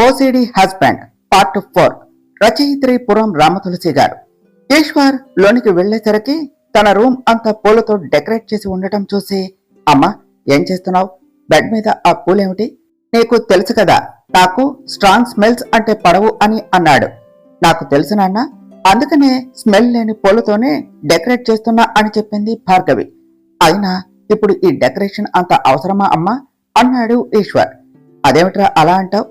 OCD husband part 4 రచయిత్రి పురం రామతులసి గారు. ఈశ్వర్ లోనికి వెళ్లేసరికి తన రూమ్ అంతా పూలతో డెకరేట్ చేసి ఉండటం చూసి, అమ్మా ఏం చేస్తున్నావు? బెడ్ మీద ఆ పూలేమిటి? నీకు తెలుసు కదా నాకు స్ట్రాంగ్ స్మెల్స్ అంటే పడవు అని అన్నాడు. నాకు తెలుసు నాన్న, అందుకనే స్మెల్ లేని పూలతోనే డెకరేట్ చేస్తున్నా అని చెప్పింది భార్గవి. అయినా ఇప్పుడు ఈ డెకరేషన్ అంత అవసరమా అమ్మా అన్నాడు ఈశ్వర్. అదేమిట్రా అలా అంటావు?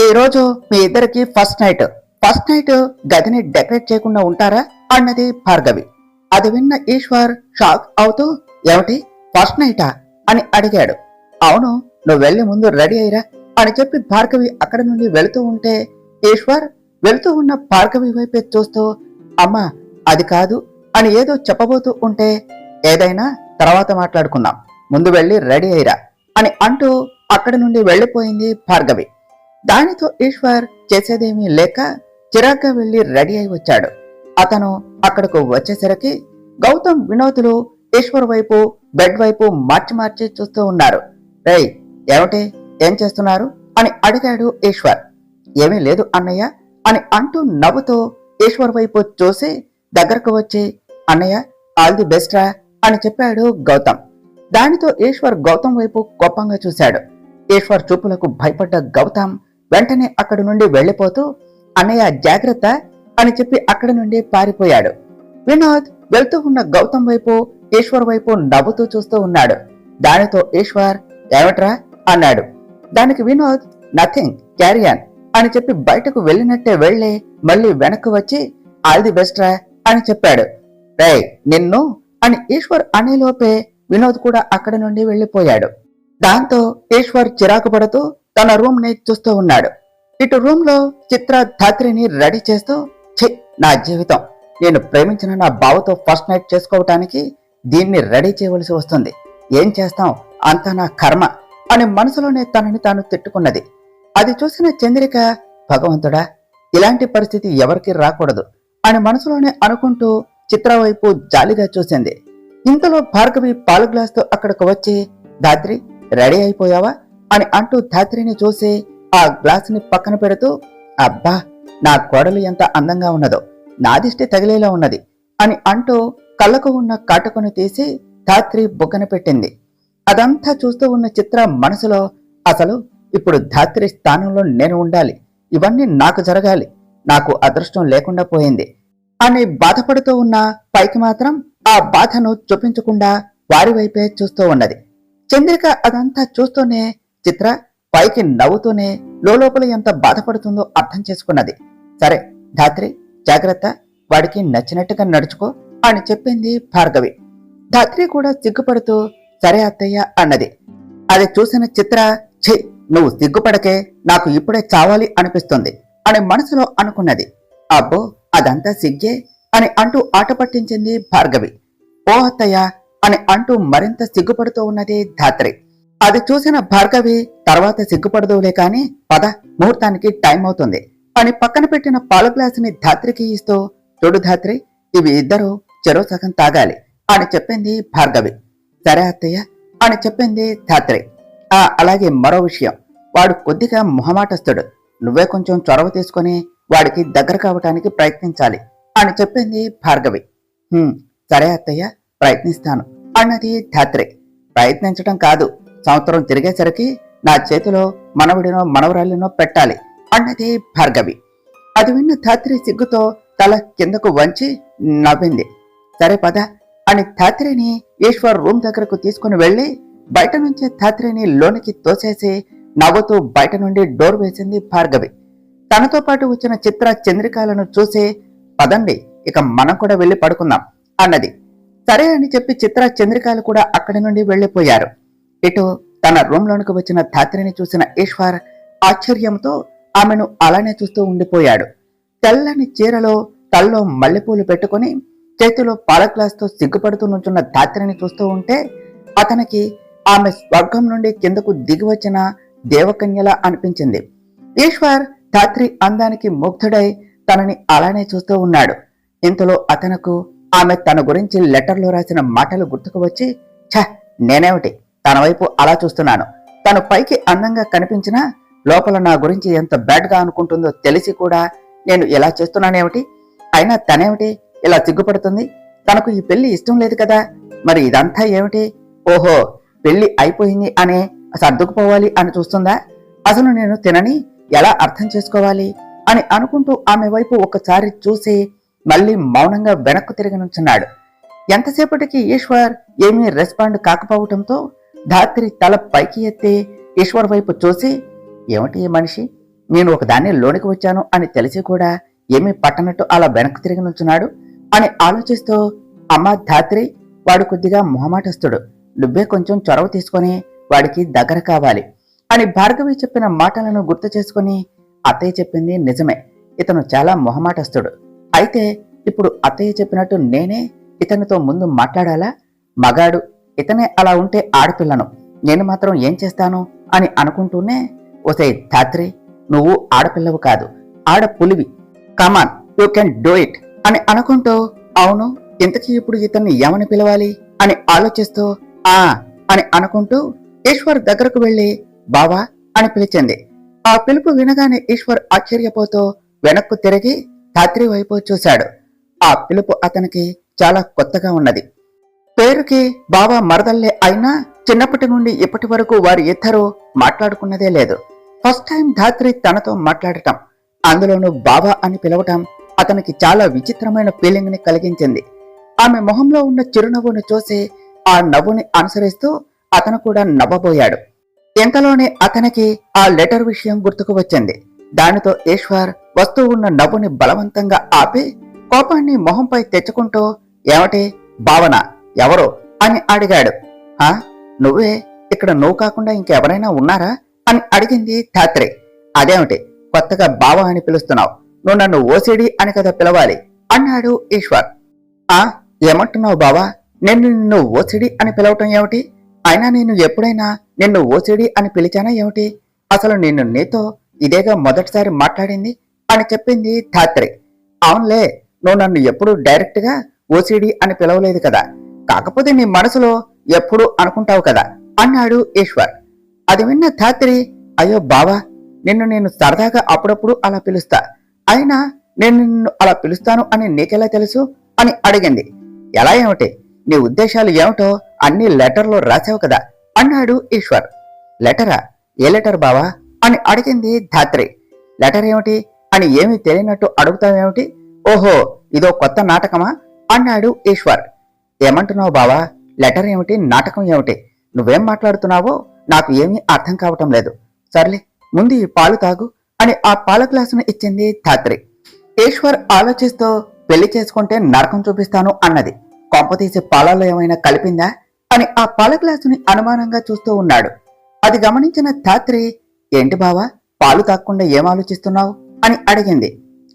ఈ రోజు మీ ఇద్దరికి ఫస్ట్ నైట్ గదిని డెకరేట్ చేయకుండా ఉంటారా అన్నది భార్గవి. అది విన్న ఈశ్వర్ షాక్ అవుతూ, ఏమిటి ఫస్ట్ నైటా అని అడిగాడు. అవును, నువ్వు వెళ్లి ముందు రెడీ అయ్యిరా అని చెప్పి భార్గవి అక్కడి నుండి వెళుతూ ఉంటే ఈశ్వర్ వెళుతూ ఉన్న భార్గవి వైపే చూస్తూ, అమ్మా అది కాదు అని ఏదో చెప్పబోతూ ఉంటే, ఏదైనా తర్వాత మాట్లాడుకుందాం, ముందు వెళ్లి రెడీ అయ్యిరా అని అంటూ అక్కడి నుండి వెళ్లిపోయింది భార్గవి. దానితో ఈశ్వర్ చేసేదేమీ లేక చిరాగ్గా వెళ్లి రెడీ అయి వచ్చాడు. అతను అక్కడకు వచ్చేసరికి గౌతమ్, వినోదులు ఈశ్వర్ వైపు బెడ్ వైపు మార్చి చూస్తూ ఉన్నారు. రేయ్ ఏమిటి, ఏం చేస్తున్నారు అని అడిగాడు ఈశ్వర్. ఏమీ లేదు అన్నయ్య అని అంటూ నవ్వుతూ ఈశ్వర్ వైపు చూసి దగ్గరకు వచ్చి, అన్నయ్య ఆల్ ది బెస్ట్ రా అని చెప్పాడు గౌతమ్. దానితో ఈశ్వర్ గౌతమ్ వైపు కోపంగా చూశాడు. ఈశ్వర్ చూపులకు భయపడ్డ గౌతమ్ వెంటనే అక్కడి నుండి వెళ్లిపోతూ, అన్నయ్య జాగ్రత్త అని చెప్పి అక్కడి నుండి పారిపోయాడు. వినోద్ వెళ్తూ ఉన్న గౌతమ్ వైపు ఈశ్వర్ వైపు నవ్వుతూ చూస్తూ ఉన్నాడు. దానితో ఈశ్వర్ ఏమిట్రా అన్నాడు. దానికి వినోద్ నథింగ్ క్యారియన్ అని చెప్పి బయటకు వెళ్ళినట్టే వెళ్లి మళ్ళీ వెనక్కు వచ్చి ఆల్ ది బెస్ట్ రా అని చెప్పాడు. రే నిన్ను అని ఈశ్వర్ అనేలోపే వినోద్ కూడా అక్కడి నుండి వెళ్లిపోయాడు. దాంతో ఈశ్వర్ చిరాకు పడుతూ తన రూమ్ ని చూస్తూ ఉన్నాడు. ఇటు రూమ్ లో చిత్ర ధాత్రిని రెడీ చేస్తూ, ఛీ నా జీవితం, నేను ప్రేమించిన నా బావతో ఫస్ట్ నైట్ చేసుకోవటానికి దీన్ని రెడీ చేయవలసి వస్తుంది, ఏం చేస్తాం అంతా నా కర్మ అని మనసులోనే తనని తాను తిట్టుకున్నది. అది చూసిన చంద్రిక, భగవంతుడా ఇలాంటి పరిస్థితి ఎవరికి రాకూడదు అని మనసులోనే అనుకుంటూ చిత్ర వైపు జాలిగా చూసింది. ఇంతలో భార్గవి పాలు గ్లాస్తో అక్కడికి వచ్చి, ధాత్రి రెడీ అయిపోయావా అని అంటూ ధాత్రిని చూసి ఆ గ్లాస్ ని పక్కన పెడుతూ, అబ్బా నా కోడలు ఎంత అందంగా ఉన్నదో, నా దిష్టి తగిలేలా ఉన్నది అని అంటూ కళ్ళకు ఉన్న కాటుకను తీసి ధాత్రి బుగ్గన పెట్టింది. అదంతా చూస్తూ ఉన్న చిత్ర మనసులో, అసలు ఇప్పుడు ధాత్రి స్థానంలో నేను ఉండాలి, ఇవన్నీ నాకు జరగాలి, నాకు అదృష్టం లేకుండా పోయింది అని బాధపడుతూ ఉన్న పైకి మాత్రం ఆ బాధను చూపించకుండా వారి వైపే చూస్తూ ఉన్నది. చంద్రిక అదంతా చూస్తూనే చిత్ర పైకి నవ్వుతూనే లోపల ఎంత బాధపడుతుందో అర్థం చేసుకున్నది. సరే ధాత్రి జాగ్రత్త, వాడికి నచ్చినట్టుగా నడుచుకో అని చెప్పింది భార్గవి. ధాత్రి కూడా సిగ్గుపడుతూ సరే అత్తయ్య అన్నది. అది చూసిన చిత్ర, ఛీ నువ్వు సిగ్గుపడకే, నాకు ఇప్పుడే చావాలి అనిపిస్తుంది అని మనసులో అనుకున్నది. అబ్బో అదంతా సిగ్గే అని అంటూ ఆట పట్టించింది భార్గవి. ఓ అత్తయ్య అని అంటూ మరింత సిగ్గుపడుతూ ఉన్నది ధాత్రి. అది చూసిన భార్గవి, తర్వాత సిగ్గుపడదులే కాని పద, ముహూర్తానికి టైం అవుతుంది అని పక్కన పెట్టిన పాలు గ్లాసుని ధాత్రికి ఇస్తూ, చూడు ధాత్రి ఇవి ఇద్దరు చెరో సగం తాగాలి అని చెప్పింది భార్గవి. సరే అత్తయ్య అని చెప్పింది ధాత్రి. అలాగే మరో విషయం, వాడు కొద్దిగా మొహమాటస్తుడు, నువ్వే కొంచెం చొరవ తీసుకుని వాడికి దగ్గర కావటానికి ప్రయత్నించాలి అని చెప్పింది భార్గవి. సరే అత్తయ్య ప్రయత్నిస్తాను అన్నది ధాత్రి. ప్రయత్నించటం కాదు, సంవత్సరం తిరిగేసరికి నా చేతిలో మనవడినో మనవరాలినో పెట్టాలి అన్నది భార్గవి. అది విన్న ధాత్రి సిగ్గుతో తల కిందకు వంచి నవ్వింది. సరే పద అని ధాత్రిని ఈశ్వర్ రూమ్ దగ్గరకు తీసుకుని వెళ్లి బయట నుంచే ధాత్రిని లోనికి తోసేసి నవ్వుతూ బయట నుండి డోర్ వేసింది భార్గవి. తనతో పాటు వచ్చిన చిత్ర చంద్రికాలను చూసి, పదండి ఇక మనం కూడా వెళ్లి పడుకుందాం అన్నది. సరే అని చెప్పి చిత్ర చంద్రికాలు కూడా అక్కడి నుండి వెళ్లిపోయారు. ఇటు తన రూమ్ లోనికి వచ్చిన ధాత్రిని చూసిన ఈశ్వర్ ఆశ్చర్యంతో ఆమెను అలానే చూస్తూ ఉండిపోయాడు. తెల్లని చీరలో తల్లో మల్లెపూలు పెట్టుకుని చేతిలో పాల గ్లాస్తో సిగ్గుపడుతూ నుంచున్న ధాత్రిని చూస్తూ ఉంటే అతనికి ఆమె స్వర్గం నుండి కిందకు దిగి వచ్చిన దేవకన్యలా అనిపించింది. ఈశ్వర్ ధాత్రి అందానికి ముగ్ధుడై తనని అలానే చూస్తూ ఉన్నాడు. ఇంతలో అతనుకు ఆమె తన గురించి లెటర్లో రాసిన మాటలు గుర్తుకు వచ్చి, ఛ నేనేమిటి తన వైపు అలా చూస్తున్నాను, తను పైకి అందంగా కనిపించినా లోపల నా గురించి ఎంత బ్యాడ్గా అనుకుంటుందో తెలిసి కూడా నేను ఇలా చేస్తున్నానేమిటి? అయినా తనేమిటి ఇలా సిగ్గుపడుతుంది? తనకు ఈ పెళ్లి ఇష్టం లేదు కదా, మరి ఇదంతా ఏమిటి? ఓహో, పెళ్లి అయిపోయింది అనే సర్దుకుపోవాలి అని చూస్తుందా? అసలు నేను తినని ఎలా అర్థం చేసుకోవాలి అని అనుకుంటూ ఆమె వైపు ఒకసారి చూసి మళ్ళీ మౌనంగా వెనక్కు తిరిగి నుంచున్నాడు. ఎంతసేపటికి ఈశ్వర్ ఏమీ రెస్పాండ్ కాకపోవటంతో ధాత్రి తల పైకి ఎత్తి ఈశ్వర్ వైపు చూసి, ఏమిటి ఈ మనిషి, నేను ఒకదాన్ని లోనికి వచ్చాను అని తెలిసి కూడా ఏమీ పట్టనట్టు అలా వెనక్కు తిరిగి నుంచున్నాడు అని ఆలోచిస్తూ, అమ్మా ధాత్రి, వాడు కొద్దిగా మొహమాటస్తుడు, నువ్వే కొంచెం చొరవ తీసుకొని వాడికి దగ్గర కావాలి అని భార్గవి చెప్పిన మాటలను గుర్తు చేసుకుని, అత్తయ్య చెప్పింది నిజమే, ఇతను చాలా మొహమాటస్తుడు. అయితే ఇప్పుడు అత్తయ్య చెప్పినట్టు నేనే ఇతనితో ముందు మాట్లాడాలా? మగాడు ఇతనే అలా ఉంటే ఆడపిల్లను నేను మాత్రం ఏం చేస్తాను అని అనుకుంటూనే, ఓసే ధాత్రి, నువ్వు ఆడపిల్లవు కాదు, ఆడపులివి, come on you can do it అని అనుకుంటూ, అవును ఇంతకీ ఇప్పుడు ఇతన్ని ఏమని పిలవాలి అని ఆలోచిస్తూ ఆ అని అనుకుంటూ ఈశ్వర్ దగ్గరకు వెళ్లి బావా అని పిలిచింది. ఆ పిలుపు వినగానే ఈశ్వర్ ఆశ్చర్యపోతూ వెనక్కు తిరిగి ధాత్రి వైపు చూశాడు. ఆ పిలుపు అతనికి చాలా కొత్తగా ఉన్నది. పేరుకి బావా మరదల్లే అయినా చిన్నప్పటి నుండి ఇప్పటి వరకు వారి ఇద్దరూ మాట్లాడుకున్నదే లేదు. ఫస్ట్ టైం ధాత్రి తనతో మాట్లాడటం, అందులోనూ బావా అని పిలవటం అతనికి చాలా విచిత్రమైన ఫీలింగ్ ని కలిగించింది. ఆమె మొహంలో ఉన్న చిరునవ్వును చూసి ఆ నవ్వుని అనుసరిస్తూ అతను కూడా నవ్వబోయాడు. ఇంతలోనే అతనికి ఆ లెటర్ విషయం గుర్తుకు వచ్చింది. దానితో ఈశ్వర్ వస్తూ ఉన్న నవ్వుని బలవంతంగా ఆపి కోపాన్ని మొహంపై తెచ్చుకుంటూ, ఏమిటి భావన, ఎవరు అని అడిగాడు. నువ్వే, ఇక్కడ నువ్వు కాకుండా ఇంకెవరైనా ఉన్నారా అని అడిగింది ధాత్రి. అదేమిటి కొత్తగా బావ అని పిలుస్తున్నావు, నువ్వు నన్ను ఓసిడి అని కదా పిలవాలి అన్నాడు ఈశ్వర్. ఏమంటున్నావు బావా, నేను నిన్ను ఓసిడి అని పిలవటం ఏమిటి? అయినా నేను ఎప్పుడైనా నిన్ను ఓసిడి అని పిలిచానా ఏమిటి? అసలు నేను నీతో ఇదేగా మొదటిసారి మాట్లాడింది అని చెప్పింది ధాత్రి. అవునులే, నువ్వు నన్ను ఎప్పుడు డైరెక్ట్ గా ఓసిడి అని పిలవలేదు కదా, కాకపోతే నీ మనసులో ఎప్పుడు అనుకుంటావు కదా అన్నాడు ఈశ్వర్. అది విన్న ధాత్రి, అయ్యో బావా, నేను సరదాగా అప్పుడప్పుడు అలా పిలుస్తా, అయినా నేను నిన్ను అలా పిలుస్తాను అని నీకెలా తెలుసు అని అడిగింది. ఎలా ఏమిటి, నీ ఉద్దేశాలు ఏమిటో అన్ని లెటర్లో రాసావు కదా అన్నాడు ఈశ్వర్. లెటరా? ఏ లెటర్ బావా అని అడిగింది ధాత్రి. లెటర్ ఏమిటి అని ఏమీ తెలియనట్టు అడుగుతావేమిటి? ఓహో, ఇదో కొత్త నాటకమా అన్నాడు ఈశ్వర్. ఏమంటున్నావు బావా, లెటర్ ఏమిటి, నాటకం ఏమిటి, నువ్వేం మాట్లాడుతున్నావో నాకు ఏమీ అర్థం కావటం లేదు. సర్లే, ముందు ఈ పాలు తాగు అని ఆ పాల గ్లాసును ఇచ్చింది ధాత్రి. ఈశ్వర్ ఆలోచిస్తూ, పెళ్లి చేసుకుంటే నరకం చూపిస్తాను అన్నది, కొంపతీసి పాలలో ఏమైనా కలిపిందా అని ఆ పాల గ్లాసుని అనుమానంగా చూస్తూ ఉన్నాడు. అది గమనించిన ధాత్రి, ఏంటి బావా, పాలు తాగకుండా ఏం ఆలోచిస్తున్నావు అని అడిగింది.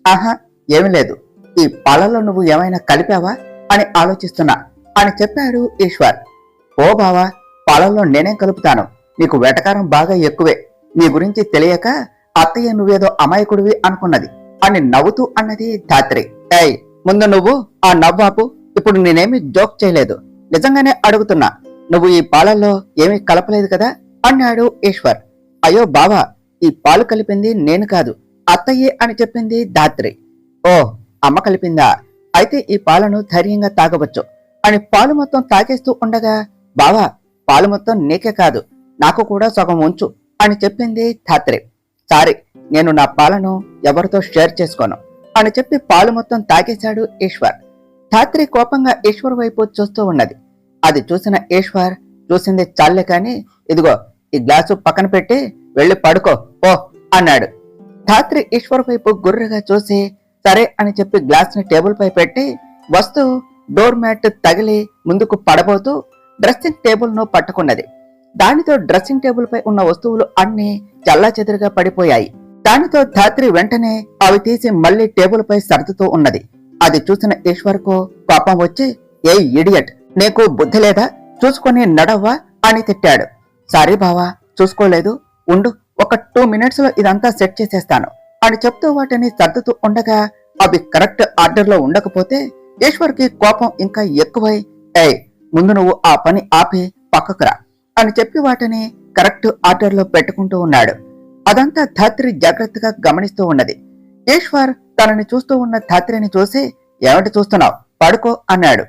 ఆహా, ఏమి లేదు, ఈ పాలలో నువ్వు ఏమైనా కలిపావా అని ఆలోచిస్తున్నా అని చెప్పాడు ఈశ్వర్. ఓ బావా, పాలల్లో నేనేం కలుపుతాను, నీకు వెటకారం బాగా ఎక్కువే, నీ గురించి తెలియక అత్తయ్య నువ్వేదో అమాయకుడివి అనుకున్నది అని నవ్వుతూ అన్నది ధాత్రి. ఏయ్, ముందు నువ్వు ఆ నవ్వాపు, ఇప్పుడు నేనేమి జోక్ చేయలేదు, నిజంగానే అడుగుతున్నా, నువ్వు ఈ పాలల్లో ఏమీ కలపలేదు కదా అన్నాడు ఈశ్వర్. అయ్యో బావా, ఈ పాలు కలిపింది నేను కాదు, అత్తయ్యే అని చెప్పింది ధాత్రి. ఓ, అమ్మ కలిపిందా, అయితే ఈ పాలను ధైర్యంగా తాగవచ్చు అని పాలు మొత్తం తాగేస్తూ ఉండగా, బావా, పాలు మొత్తం నీకే కాదు నాకు కూడా సగం ఉంచు అని చెప్పింది ధాత్రి. సారీ, నేను నా పాలను ఎవరితో షేర్ చేసుకోను అని చెప్పి పాలు మొత్తం తాగేశాడు ఈశ్వర్. ధాత్రి కోపంగా ఈశ్వర్ వైపు చూస్తూ ఉన్నది. అది చూసిన ఈశ్వర్, చూసింది చాలే కాని ఇదిగో ఈ గ్లాసు పక్కన పెట్టి వెళ్లి పడుకో ఓ అన్నాడు. ధాత్రి ఈశ్వర్ వైపు గుర్రగా చూసి సరే అని చెప్పి గ్లాస్ ని టేబుల్ పై పెట్టి వస్తూ డోర్ మ్యాట్ తగిలి ముందుకు పడబోతూ డ్రెస్సింగ్ టేబుల్ ను పట్టుకున్నది. దానితో డ్రెస్సింగ్ టేబుల్ పై ఉన్న వస్తువులు అన్ని చల్లాచెదురుగా పడిపోయాయి. దానితో ధాత్రి వెంటనే అవి తీసి మళ్లీ టేబుల్ పై సర్దుతూ ఉన్నది. అది చూసిన ఈశ్వర్ కు కోపం వచ్చి, ఏ ఇడియట్, నీకు బుద్ధి లేదా, చూసుకుని నడవ్వా అని తిట్టాడు. సారీ బావా, చూసుకోలేదు, ఉండు, ఒక 2 minutes లో ఇదంతా సెట్ చేసేస్తాను అని చెప్తూ వాటిని సర్దుతూ ఉండగా అవి కరెక్ట్ ఆర్డర్ లో ఉండకపోతే ఈశ్వర్ కి కోపం ఇంకా ఎక్కువై, ఏయ్, ముందు నువ్వు ఆ పని ఆపి పక్కకురా అని చెప్పి వాటిని కరెక్ట్ ఆర్డర్ లో పెట్టుకుంటూ ఉన్నాడు. అదంతా ధాత్రి జాగ్రత్తగా గమనిస్తూ ఉన్నది. ఈశ్వర్ తనని చూస్తూ ఉన్న ధాత్రిని చూసి, ఏమిటి చూస్తున్నావు, పడుకో అన్నాడు.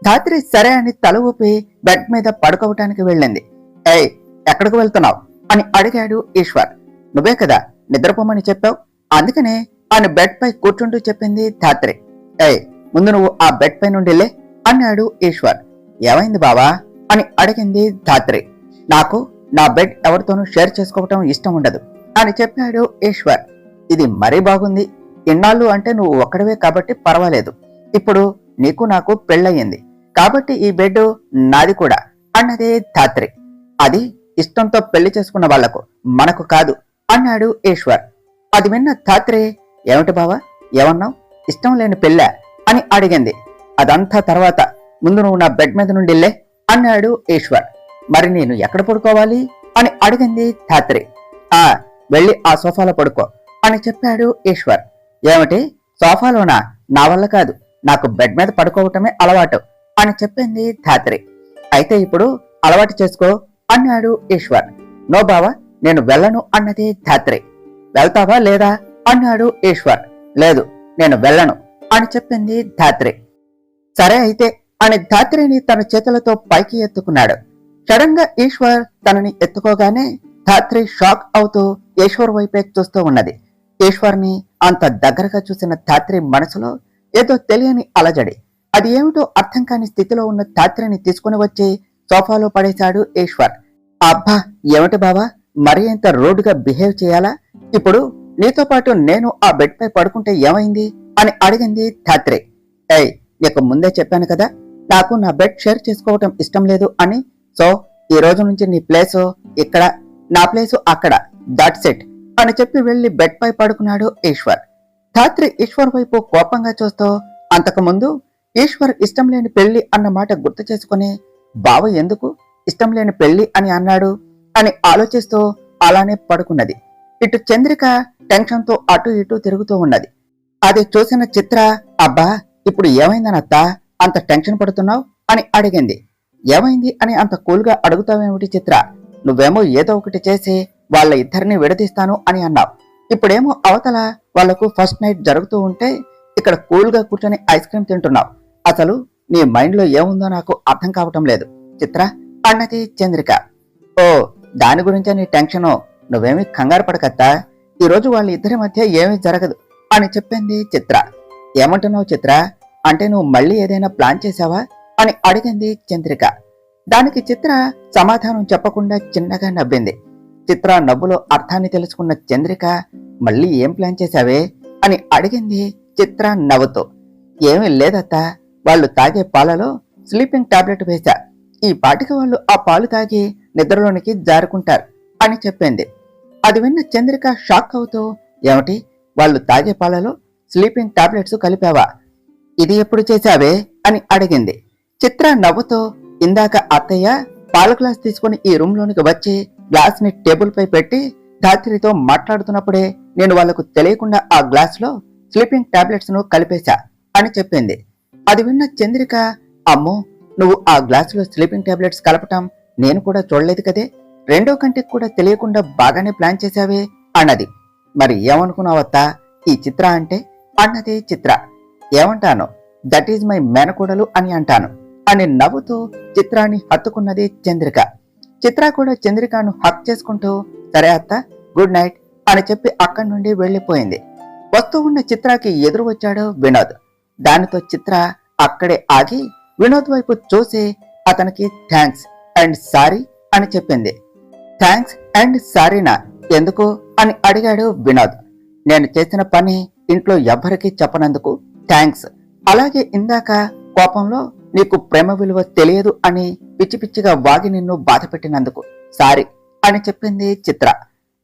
ధాత్రి సరే అని తల ఊపి బెడ్ మీద పడుకోవటానికి వెళ్ళింది. ఏయ్, ఎక్కడికి వెళ్తున్నావు అని అడిగాడు ఈశ్వర్. నువ్వే కదా నిద్రపోమని చెప్పావు, అందుకనే ఆయన బెడ్ పై కూర్చుంటూ చెప్పింది ధాత్రి. ఏయ్, ముందు నువ్వు ఆ బెడ్ పై నుండి లే అన్నాడు ఈశ్వర్. ఏమైంది బావా అని అడిగింది ధాత్రి. నాకు నా బెడ్ ఎవరితోనూ షేర్ చేసుకోవటం ఇష్టం ఉండదు అని చెప్పాడు ఈశ్వర్. ఇది మరీ బాగుంది. ఇన్నాళ్ళు అంటే నువ్వు ఒక్కడవే కాబట్టి పర్వాలేదు. ఇప్పుడు నీకు నాకు పెళ్ళయింది కాబట్టి ఈ బెడ్ నాది కూడా అన్నదే ధాత్రి. అది ఇష్టంతో పెళ్లి చేసుకున్న వాళ్లకు, మనకు కాదు అన్నాడు ఈశ్వర్. అది విన్న ధాత్రి, ఏమిటి బావా ఏమన్నావు, ఇష్టం లేని పెళ్ళా అని అడిగింది. అదంతా తర్వాత, ముందు నువ్వు నా బెడ్ మీద నుండి లే అన్నాడు ఈశ్వర్. మరి నేను ఎక్కడ పడుకోవాలి అని అడిగింది ధాత్రి. వెళ్ళి ఆ సోఫాలో పడుకో అని చెప్పాడు ఈశ్వర్. ఏమిటి సోఫాలోనా, నా వల్ల కాదు, నాకు బెడ్ మీద పడుకోవటమే అలవాటు అని చెప్పింది ధాత్రి. అయితే ఇప్పుడు అలవాటు చేసుకో అన్నాడు ఈశ్వర్. నో బావా, నేను వెళ్ళను అన్నది ధాత్రి. వెళ్తావా లేదా అన్నాడు ఈశ్వర్. లేదు, నేను వెళ్ళను అని చెప్పింది ధాత్రి. సరే అయితే అని ధాత్రిని తన చేతులతో పైకి ఎత్తుకున్నాడు. సడన్ గా ఈశ్వర్ తనని ఎత్తుకోగానే ధాత్రి షాక్ అవుతూ ఈశ్వర్ వైపే చూస్తూ ఉన్నది. ఈశ్వర్ని అంత దగ్గరగా చూసిన ధాత్రి మనసులో ఏదో తెలియని అలజడి. అది ఏమిటో అర్థం కాని స్థితిలో ఉన్న ధాత్రిని తీసుకుని వచ్చి సోఫాలో పడేశాడు ఈశ్వర్. అబ్బా, ఏమిటి బావా, మరీ ఇంత రోడ్డుగా బిహేవ్ చేయాలా? ఇప్పుడు నీతో పాటు నేను ఆ బెడ్ పై పడుకుంటే ఏమైంది అని అడిగింది ధాత్రి. ఏయ్, నీకు ముందే చెప్పాను కదా, నాకు నా బెడ్ షేర్ చేసుకోవటం ఇష్టం లేదు అని. సో ఈ రోజు నుంచి నీ ప్లేసు ఇక్కడ, నా ప్లేసు అక్కడ, దట్స్ ఇట్ అని చెప్పి వెళ్లి బెడ్ పై పడుకున్నాడు ఈశ్వర్. ధాత్రి ఈశ్వర్ వైపు కోపంగా చూస్తూ, అంతకుముందు ఈశ్వర్ ఇష్టం లేని పెళ్లి అన్న మాట గుర్తు చేసుకుని, బావ ఎందుకు ఇష్టం లేని పెళ్లి అని అన్నాడు అని ఆలోచిస్తూ అలానే పడుకున్నది. ఇటు చంద్రిక టెన్షన్ తో అటు ఇటు తిరుగుతూ ఉన్నది. అది చూసిన చిత్ర, అబ్బా ఇప్పుడు ఏమైందనత్త అంత టెన్షన్ పడుతున్నావు అని అడిగింది. ఏమైంది అని అంత కూల్గా అడుగుతావేమిటి చిత్ర, నువ్వేమో ఏదో ఒకటి చేసి వాళ్ళ ఇద్దరిని విడదీస్తాను అని అన్నావు. ఇప్పుడేమో అవతల వాళ్లకు ఫస్ట్ నైట్ జరుగుతూ ఉంటే ఇక్కడ కూల్గా కూర్చొని ఐస్ క్రీమ్ తింటున్నావు. అసలు నీ మైండ్ లో ఏముందో నాకు అర్థం కావటం లేదు చిత్ర అన్నది చంద్రిక. ఓ, దాని గురించే నీ టెన్షను, నువ్వేమీ కంగారు పడకత్తా, ఈరోజు వాళ్ళ ఇద్దరి మధ్య ఏమీ జరగదు అని చెప్పింది చిత్ర. ఏమంటున్నావు చిత్ర, అంటే నువ్వు మళ్ళీ ఏదైనా ప్లాన్ చేశావా అని అడిగింది చంద్రిక. దానికి చిత్ర సమాధానం చెప్పకుండా చిన్నగా నవ్వింది. చిత్ర నవ్వులో అర్థాన్ని తెలుసుకున్న చంద్రిక, మళ్ళీ ఏం ప్లాన్ చేశావే అని అడిగింది చిత్ర నవ్వుతూ. ఏమీ లేదత్తా, వాళ్ళు తాగే పాలలో స్లీపింగ్ టాబ్లెట్ వేశా, ఈ పాటికి వాళ్ళు ఆ పాలు తాగి నిద్రలోనికి జారుకుంటారు అని చెప్పింది. అది విన్న చంద్రిక షాక్ అవుతూ, ఏమిటి వాళ్ళు తాగే పాలలో స్లీపింగ్ టాబ్లెట్స్ కలిపావా, ఇది ఎప్పుడు చేశావే అని అడిగింది. చిత్ర నవ్వుతూ, ఇందాక అత్తయ్య పాల గ్లాస్ తీసుకుని ఈ రూమ్ లోనికి వచ్చి గ్లాస్ ని టేబుల్ పై పెట్టి ధాత్రితో మాట్లాడుతున్నప్పుడే నేను వాళ్లకు తెలియకుండా ఆ గ్లాస్ లో స్లీపింగ్ టాబ్లెట్స్ ను కలిపేశా అని చెప్పింది. అది విన్న చంద్రిక, అమ్మో, నువ్వు ఆ గ్లాస్ లో స్లీపింగ్ టాబ్లెట్స్ కలపటం నేను కూడా చూడలేదు కదే, రెండో కంటికి కూడా తెలియకుండా బాగానే ప్లాన్ చేశావే అన్నది. మరి ఏమనుకున్నావత్తా ఈ చిత్ర అంటే అన్నది చిత్ర. ఏమంటాను, దట్ ఈజ్ మై మేనకోడలు అని అంటాను అని నవ్వుతూ చిత్రాన్ని హత్తుకున్నది చంద్రిక. చిత్ర కూడా చంద్రికను హక్ చేసుకుంటూ, సరే అత్త, గుడ్ నైట్ అని చెప్పి అక్కడి నుండి వెళ్లిపోయింది. వస్తూ ఉన్న చిత్రకి ఎదురు వచ్చాడు వినోద్. దానితో చిత్ర అక్కడే ఆగి వినోద్ వైపు చూసి అతనికి థ్యాంక్స్ అండ్ సారీ అని చెప్పింది. థ్యాంక్స్ అండ్ సారీనా, ఎందుకు అని అడిగాడు వినోద్. నేను చేసిన పని ఇంట్లో ఎవ్వరికీ చెప్పనందుకు థ్యాంక్స్, అలాగే ఇందాక కోపంలో నీకు ప్రేమ విలువ తెలియదు అని పిచ్చి పిచ్చిగా వాగి నిన్ను బాధ పెట్టినందుకు సారీ అని చెప్పింది చిత్ర.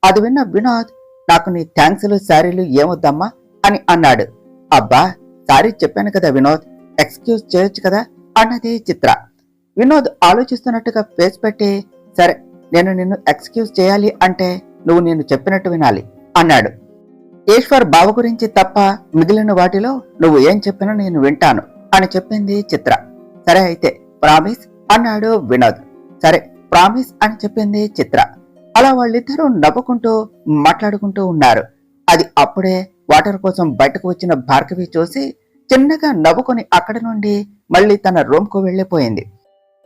అది విన్న వినోద్, నాకు నీ థ్యాంక్స్లు సారీలు ఏమొద్దమ్మా అని అన్నాడు. అబ్బా, సారీ చెప్పాను కదా వినోద్, ఎక్స్క్యూజ్ చేయొచ్చు కదా అన్నది చిత్ర. వినోద్ ఆలోచిస్తున్నట్టుగా ఫేస్ పెట్టి, సరే నేను నిన్ను ఎక్స్క్యూజ్ చేయాలి అంటే నువ్వు నేను చెప్పినట్టు వినాలి అన్నాడు. ఈశ్వర్ బావ గురించి తప్ప మిగిలిన వాటిలో నువ్వు ఏం చెప్పినా నేను వింటాను అని చెప్పింది చిత్ర. సరే అయితే ప్రామిస్ అన్నాడు వినోద్. సరే ప్రామిస్ అని చెప్పింది చిత్ర. అలా వాళ్ళిద్దరూ నవ్వుకుంటూ మాట్లాడుకుంటూ ఉన్నారు. అది అప్పుడే వాటర్ కోసం బయటకు వచ్చిన భార్గవి చూసి చిన్నగా నవ్వుకొని అక్కడి నుండి మళ్ళీ తన రూమ్ కు వెళ్లిపోయింది.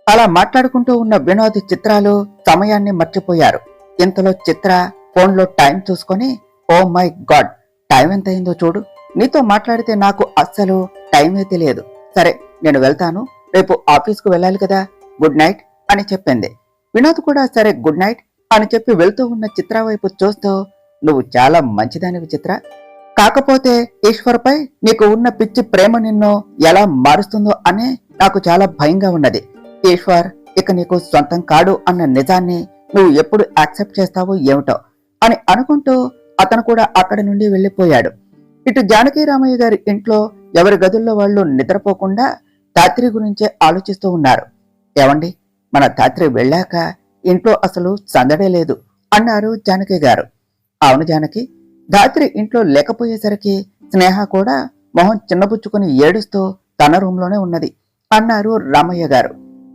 అలా మాట్లాడుకుంటూ ఉన్న వినోద్, చిత్రాలు సమయాన్ని మర్చిపోయారు. ఇంతలో చిత్ర ఫోన్లో టైం చూసుకొని, ఓ మై గాడ్, టైం ఎంత అయిందో చూడు, నీతో మాట్లాడితే నాకు అస్సలు టైమే తెలియదు. సరే నేను వెళ్తాను, రేపు ఆఫీస్కు వెళ్ళాలి కదా, గుడ్ నైట్ అని చెప్పింది. వినోద్ కూడా సరే గుడ్ నైట్ అని చెప్పి వెళ్తూ ఉన్న చిత్ర వైపు చూస్తూ, నువ్వు చాలా మంచిదానివి చిత్ర, కాకపోతే ఈశ్వర్పై నీకు ఉన్న పిచ్చి ప్రేమ నిన్ను ఎలా మారుస్తుందో అనే నాకు చాలా భయంగా ఉన్నది. ఈశ్వర్ ఇక నీకు సొంతం కాడు అన్న నిజాన్ని నువ్వు ఎప్పుడు యాక్సెప్ట్ చేస్తావో ఏమిటో అని అనుకుంటూ అతను కూడా అక్కడి నుండి వెళ్లిపోయాడు. ఇటు జానకి రామయ్య గారి ఇంట్లో ఎవరి గదుల్లో వాళ్ళు నిద్రపోకుండా ధాత్రి గురించే ఆలోచిస్తూ ఉన్నారు. ఏవండి, మన ధాత్రి వెళ్ళాక ఇంట్లో అసలు సందడే లేదు అన్నారు జానకి గారు. అవును జానకి, ధాత్రి ఇంట్లో లేకపోయేసరికి స్నేహ కూడా మొహం చిన్నబుచ్చుకుని ఏడుస్తూ తన రూంలోనే ఉన్నది అన్నారు రామయ్య గారు.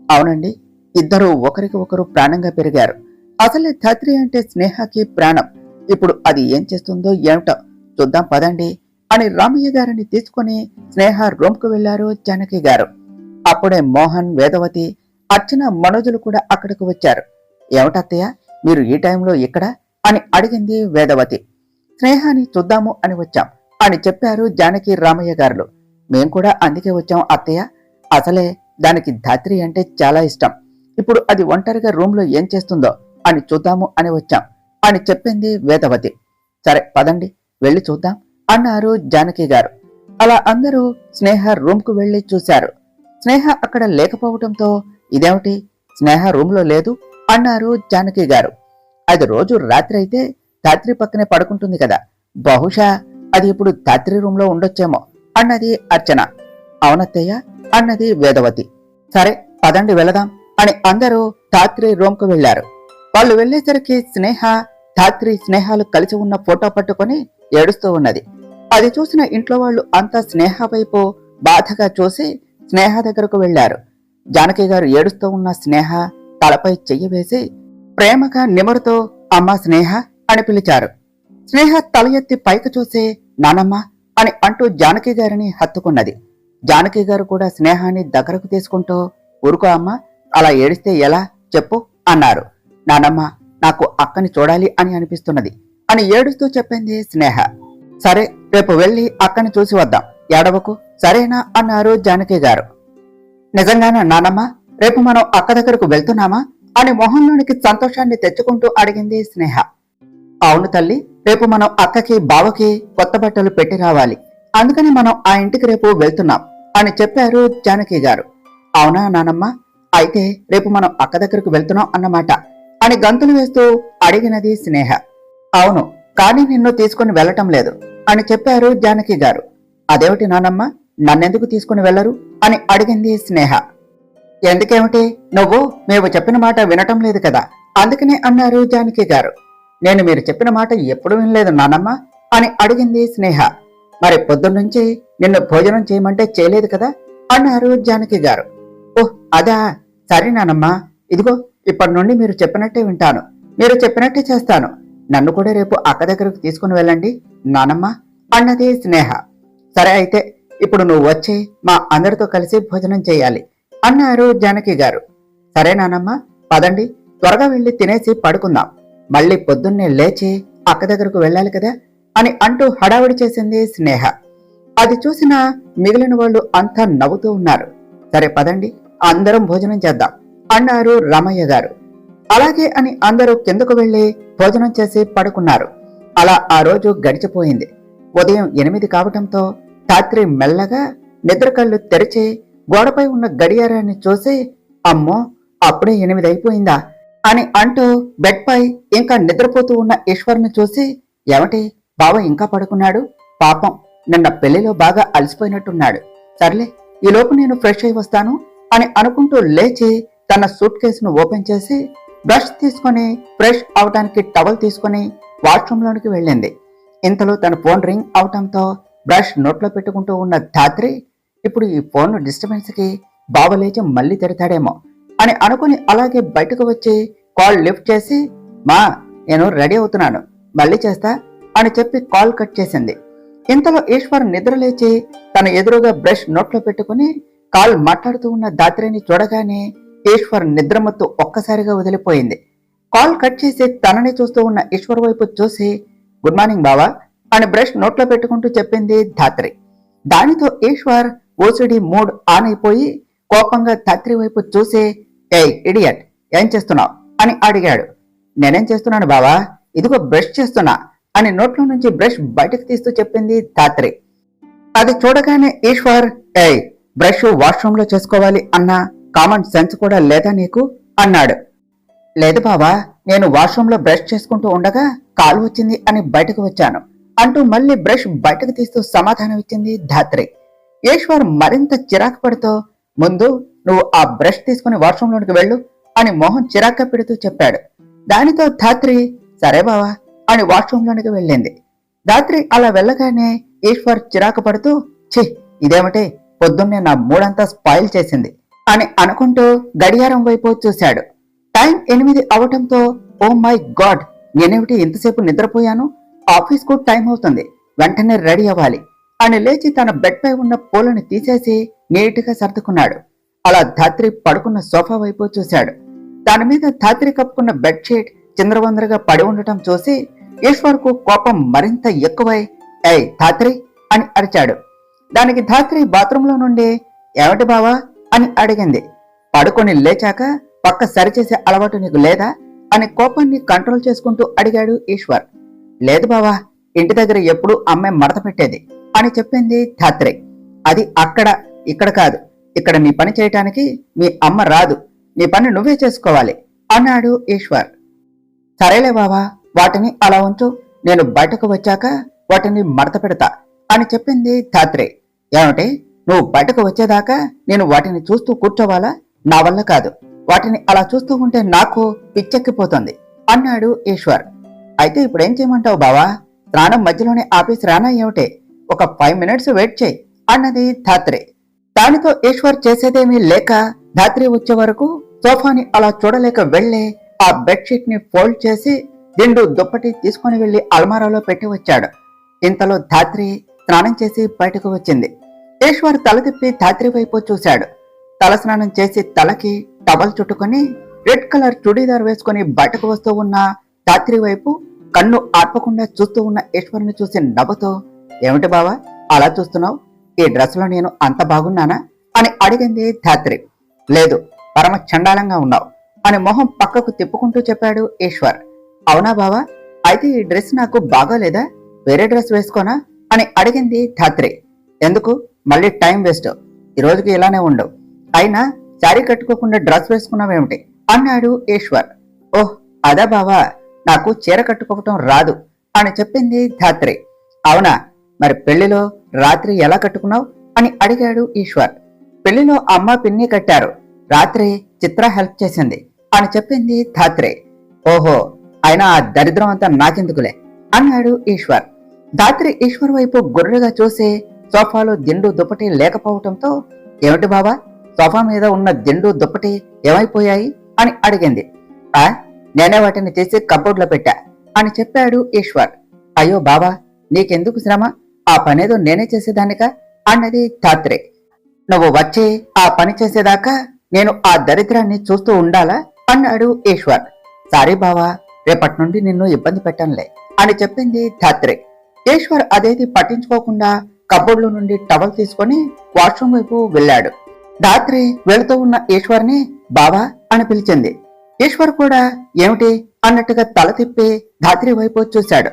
అవునండి, ఇద్దరు ఒకరికి ఒకరు ప్రాణంగా పెరిగారు. అసలే ధాత్రి అంటే స్నేహకి ప్రాణం. ఇప్పుడు అది ఏం చేస్తుందో ఏమిటో చూద్దాం పదండి అని రామయ్య గారిని తీసుకుని స్నేహ రూమ్ కు వెళ్లారు జానకి గారు. అప్పుడే మోహన్, వేదవతి, అర్చన, మనోజులు కూడా అక్కడికి వచ్చారు. ఏమిటత్తయ్య మీరు ఈ టైంలో ఇక్కడ అని అడిగింది వేదవతి. స్నేహాన్ని చూద్దాము అని వచ్చాం అని చెప్పారు జానకి రామయ్య గారు. మేం కూడా అందుకే వచ్చాం అత్తయ్య, అసలే దానికి ధాత్రి అంటే చాలా ఇష్టం. ఇప్పుడు అది ఒంటరిగా రూమ్ లో ఏం చేస్తుందో అని చూద్దాము అని వచ్చాం అని చెప్పింది వేదవతి. సరే పదండి వెళ్లి చూద్దాం అన్నారు జానకి గారు. అలా అందరూ స్నేహ రూమ్ కు వెళ్లి చూశారు. స్నేహ అక్కడ లేకపోవడంతో ఇదేమిటి, స్నేహ రూమ్ లో లేదు అన్నారు జానకి గారు. అది రోజు రాత్రి అయితే ధాత్రి పక్కనే పడుకుంటుంది కదా, బహుశా అది ఇప్పుడు ధాత్రి రూమ్ లో ఉండొచ్చేమో అన్నది అర్చన. అవునత్తయ్య అన్నది వేదవతి. సరే పదండి వెళదాం అని అందరూ ధాత్రి రూమ్ కు వెళ్లారు. వాళ్ళు వెళ్లేసరికి స్నేహ, ధాత్రి, స్నేహాలు కలిసి ఉన్న ఫోటో పట్టుకుని ఏడుస్తూ ఉన్నది. అది చూసిన ఇంట్లో వాళ్ళు అంతా స్నేహ వైపు బాధగా చూసి స్నేహ దగ్గరకు వెళ్లారు. జానకి గారు ఏడుస్తూ ఉన్న స్నేహ తలపై చెయ్యి వేసి ప్రేమగా నిమురుతూ అమ్మా స్నేహ అని పిలిచారు. స్నేహ తల ఎత్తి పైకి చూసి నానమ్మ అని అంటూ జానకి గారిని హత్తుకున్నది. జానకి గారు కూడా స్నేహాన్ని దగ్గరకు తీసుకుంటూ ఊరుకో అమ్మా, అలా ఏడిస్తే ఎలా చెప్పు అన్నారు. నానమ్మ నాకు అక్కని చూడాలి అని అనిపిస్తున్నది అని ఏడుస్తూ చెప్పింది స్నేహ. సరే రేపు వెళ్లి అక్కని చూసి వద్దాం, ఏడవకు సరేనా అన్నారు జానకి గారు. నిజంగానా నానమ్మ, రేపు మనం అక్క దగ్గరకు వెళ్తున్నామా అని మొహంలోనికి సంతోషాన్ని తెచ్చుకుంటూ అడిగింది స్నేహ. అవును తల్లి, రేపు మనం అక్కకి, బావకి కొత్త బట్టలు పెట్టి రావాలి, అందుకని మనం ఆ ఇంటికి రేపు వెళ్తున్నాం అని చెప్పారు జానకి గారు. అవునా నానమ్మ, అయితే రేపు మనం అక్క దగ్గరకు వెళ్తున్నాం అన్నమాట అని గంతులు వేస్తూ అడిగినది స్నేహ. అవును, కానీ నిన్ను తీసుకుని వెళ్లటం లేదు అని చెప్పారు జానకి గారు. అదేమిటి నానమ్మ, నన్నెందుకు తీసుకుని వెళ్లరు అని అడిగింది స్నేహ. ఎందుకేమిటి, నువ్వు మేము చెప్పిన మాట వినటం లేదు కదా, అందుకనే అన్నారు జానకి గారు. నేను మీరు చెప్పిన మాట ఎప్పుడు వినలేదు నానమ్మ అని అడిగింది స్నేహ. మరి పొద్దున్నుంచి నిన్ను భోజనం చేయమంటే చేయలేదు కదా అన్నారు జానకి గారు. ఓహ్ అదా, సరే నానమ్మ, ఇదిగో ఇప్పటి నుండి మీరు చెప్పినట్టే వింటాను, మీరు చెప్పినట్టే చేస్తాను, నన్ను కూడా రేపు అక్క దగ్గరకు తీసుకుని వెళ్ళండి నానమ్మ అన్నది స్నేహ. సరే అయితే ఇప్పుడు నువ్వు వచ్చి మా అందరితో కలిసి భోజనం చేయాలి అన్నారు జానకి గారు. సరే నానమ్మ, పదండి త్వరగా వెళ్లి తినేసి పడుకుందాం, మళ్ళీ పొద్దున్నే లేచి అక్క దగ్గరకు వెళ్ళాలి కదా అని అంటూ హడావిడి చేసింది స్నేహ. అది చూసిన మిగిలిన వాళ్ళు అంతా నవ్వుతూ ఉన్నారు. సరే పదండి అందరం భోజనం చేద్దాం అన్నారు రామయ్య గారు. అలాగే అని అందరూ కిందకు వెళ్లి భోజనం చేసి పడుకున్నారు. అలా ఆ రోజు గడిచిపోయింది. ఉదయం 8 కావటంతో ధాత్రి మెల్లగా నిద్ర కళ్ళు తెరిచి గోడపై ఉన్న గడియారాన్ని చూసి అమ్మో అప్పుడే 8 అయిపోయిందా అని అంటూ బెడ్ పై ఇంకా నిద్రపోతూ ఉన్న ఈశ్వర్ని చూసి ఏమిటి బావ ఇంకా పడుకున్నాడు, పాపం నిన్న పెళ్లిలో బాగా అలసిపోయినట్టున్నాడు, సర్లే ఈలోపు నేను ఫ్రెష్ అయి వస్తాను అని అనుకుంటూ లేచి తన సూట్ కేసును ఓపెన్ చేసి బ్రష్ తీసుకుని ఫ్రెష్ అవటానికి టవల్ తీసుకుని వాష్రూమ్ లోనికి వెళ్ళింది. ఇంతలో తన ఫోన్ రింగ్ అవటంతో బ్రష్ నోట్లో పెట్టుకుంటూ ఉన్న ధాత్రి ఇప్పుడు ఈ ఫోన్ డిస్టర్బెన్స్ కి బావ లేచి మళ్ళీ తిడతాడేమో అని అనుకుని అలాగే బయటకు వచ్చి కాల్ లిఫ్ట్ చేసి మా నేను రెడీ అవుతున్నాను, మళ్ళీ చేస్తా అని చెప్పి కాల్ కట్ చేసింది. ఇంతలో ఈశ్వర్ నిద్రలేచి తన ఎదురుగా బ్రష్ నోట్లో పెట్టుకుని కాల్ మాట్లాడుతూ ఉన్న ధాత్రిని చూడగానే ఈశ్వర్ నిద్రమత్తు ఒక్కసారిగా వదిలిపోయింది. కాల్ కట్ చేసి తనని చూస్తూ ఉన్న ఈశ్వర్ వైపు చూసి గుడ్ మార్నింగ్ బావా అని బ్రష్ నోట్లో పెట్టుకుంటూ చెప్పింది ధాత్రి. దానితో ఈశ్వర్ ఓసిడి మూడ్ ఆన్ అయిపోయి కోపంగా ధాత్రి వైపు చూసి ఏయ్ ఇడియట్, ఏం చేస్తున్నావు అని అడిగాడు. నేనేం చేస్తున్నాను బావా, ఇదిగో బ్రష్ చేస్తున్నా అని నోట్లో నుంచి బ్రష్ బయటకు తీస్తూ చెప్పింది ధాత్రి. అది చూడగానే ఈశ్వర్ ఏయ్ బ్రష్ వాష్రూమ్ లో చేసుకోవాలి అన్న కామన్ సెన్స్ కూడా లేదా నీకు అన్నాడు. లేదు బావా, నేను వాష్రూమ్ లో బ్రష్ చేసుకుంటూ ఉండగా కాలు వచ్చింది అని బయటకు వచ్చాను అంటూ మళ్ళీ బ్రష్ బయటకు తీస్తూ సమాధానం ఇచ్చింది ధాత్రి. ఈశ్వర్ మరింత చిరాకు పడుతూ ముందు నువ్వు ఆ బ్రష్ తీసుకుని వాష్రూమ్ లోనికి వెళ్ళు అని మొహం చిరాక పెడుతూ చెప్పాడు. దానితో ధాత్రి సరే బావా అని వాష్రూమ్ లోనికి వెళ్ళింది. ధాత్రి అలా వెళ్ళగానే ఈశ్వర్ చిరాకు పడుతూ ఛీ ఇదేమిటి, పొద్దున్నే నా మూడంతా స్పాయిల్ చేసింది అని అనుకుంటూ గడియారం వైపు చూశాడు. టైం 8 అవటంతో ఓ మై గాడ్, నేనేమిటి ఇంతసేపు నిద్రపోయాను, ఆఫీస్ కు టైం అవుతుంది, వెంటనే రెడీ అవ్వాలి అని లేచి తన బెడ్ పై ఉన్న పూలని తీసేసి నీట్గా సర్దుకున్నాడు. అలా ధాత్రి పడుకున్న సోఫా వైపు చూశాడు. దాని మీద ధాత్రి కప్పుకున్న బెడ్షీట్ చిందరవందరగా పడి ఉండటం చూసి ఈశ్వర్ కు కోపం మరింత ఎక్కువై ఏయ్ ధాత్రి అని అరిచాడు. దానికి ధాత్రి బాత్రూంలో నుండి ఏమిటి బావా అని అడిగింది. పడుకొని లేచాక పక్క సరిచేసే అలవాటు నీకు లేదా అని కోపాన్ని కంట్రోల్ చేసుకుంటూ అడిగాడు ఈశ్వర్. లేదు బావా, ఇంటి దగ్గర ఎప్పుడూ అమ్మాయి మడత పెట్టేది అని చెప్పింది ధాత్రి. అది అక్కడ, ఇక్కడ కాదు, ఇక్కడ నీ పని చేయటానికి మీ అమ్మ రాదు, నీ పని నువ్వే చేసుకోవాలి అన్నాడు ఈశ్వర్. సరేలే బావా, వాటిని అలా ఉంచు, నేను బయటకు వచ్చాక వాటిని మడత పెడతా అని చెప్పింది ధాత్రి. ఏమిటి, నువ్వు బయటకు వచ్చేదాకా నేను వాటిని చూస్తూ కూర్చోవాలా? నా వల్ల కాదు, వాటిని అలా చూస్తూ ఉంటే నాకు పిచ్చెక్కిపోతుంది అన్నాడు ఈశ్వర్. అయితే ఇప్పుడేం చేయమంటావు బావా, స్నానం మధ్యలోనే ఆపేసి రానా ఏమిటి, ఒక 5 minutes వెయిట్ చేయి అన్నది ధాత్రి. దానితో ఈశ్వర్ చేసేదేమీ లేక ధాత్రి వచ్చే వరకు సోఫాని అలా చూడలేక వెళ్లి ఆ బెడ్షీట్ ని ఫోల్డ్ చేసి దిండు దుప్పటి తీసుకుని వెళ్లి అల్మారాలో పెట్టి వచ్చాడు. ఇంతలో ధాత్రి స్నానం చేసి బయటకు వచ్చింది. ఈశ్వర్ తల తిప్పి ధాత్రి వైపు చూశాడు. తల స్నానం చేసి తలకి టవల్ చుట్టుకుని రెడ్ కలర్ చుడీదార్ వేసుకుని బయటకు వస్తూ ఉన్న ధాత్రి వైపు కన్ను ఆర్పకుండా చూస్తూ ఉన్న ఈశ్వర్ని చూసి నవ్వుతూ ఏమిటి బావా అలా చూస్తున్నావు, ఈ డ్రెస్ లో నేను అంత బాగున్నానా అని అడిగింది ధాత్రి. లేదు, పరమ చండాలంగా ఉన్నావు అని మొహం పక్కకు తిప్పుకుంటూ చెప్పాడు ఈశ్వర్. అవునా బావా, అయితే ఈ డ్రెస్ నాకు బాగోలేదా, వేరే డ్రెస్ వేసుకోనా అని అడిగింది ధాత్రి. ఎందుకు, మళ్ళీ టైం వేస్ట్, ఈ రోజుకి ఇలానే ఉండు, అయినా శారీ కట్టుకోకుండా డ్రెస్ వేసుకున్నావేమిటి అన్నాడు ఈశ్వర్. ఓహ్ అదా బావా, నాకు చీర కట్టుకోవటం రాదు అని చెప్పింది ధాత్రి. అవునా, మరి పెళ్లిలో రాత్రి ఎలా కట్టుకున్నావు అని అడిగాడు ఈశ్వర్. పెళ్లిలో అమ్మ పిన్ని కట్టారు, రాత్రి చిత్ర హెల్ప్ చేసింది అని చెప్పింది ధాత్రి. ఓహో, అయినా ఆ దరిద్రం అంతా నాకెందుకులే అన్నాడు ఈశ్వర్. ధాత్రి ఈశ్వర్ వైపు గుర్రుగా చూసి సోఫాలో దిండు దుప్పటి లేకపోవటంతో ఏమిటి బాబా, సోఫా మీద ఉన్న దిండు దుప్పటి ఏమైపోయాయి అని అడిగింది. నేనే వాటిని తీసి కబోర్డ్లో పెట్టా అని చెప్పాడు ఈశ్వర్. అయ్యో బాబా, నీకెందుకు శ్రమ, ఆ పనేదో నేనే చేసేదానికా అన్నది ధాత్రి. నువ్వు వచ్చి ఆ పని చేసేదాకా నేను ఆ దరిద్రాన్ని చూస్తూ ఉండాలా అన్నాడు ఈశ్వర్. సారీ బావా, రేపటి నుండి నిన్ను ఇబ్బంది పెట్టనులే అని చెప్పింది ధాత్రి. ఈశ్వర్ అదేది పట్టించుకోకుండా కబోర్డ్లో నుండి టవల్ తీసుకుని వాష్రూమ్ వైపు వెళ్ళాడు. ధాత్రి వెళుతూ ఉన్న ఈశ్వర్ని బావా అని పిలిచింది. ఈశ్వర్ కూడా ఏమిటి అన్నట్టుగా తల తిప్పి ధాత్రి వైపు చూశాడు.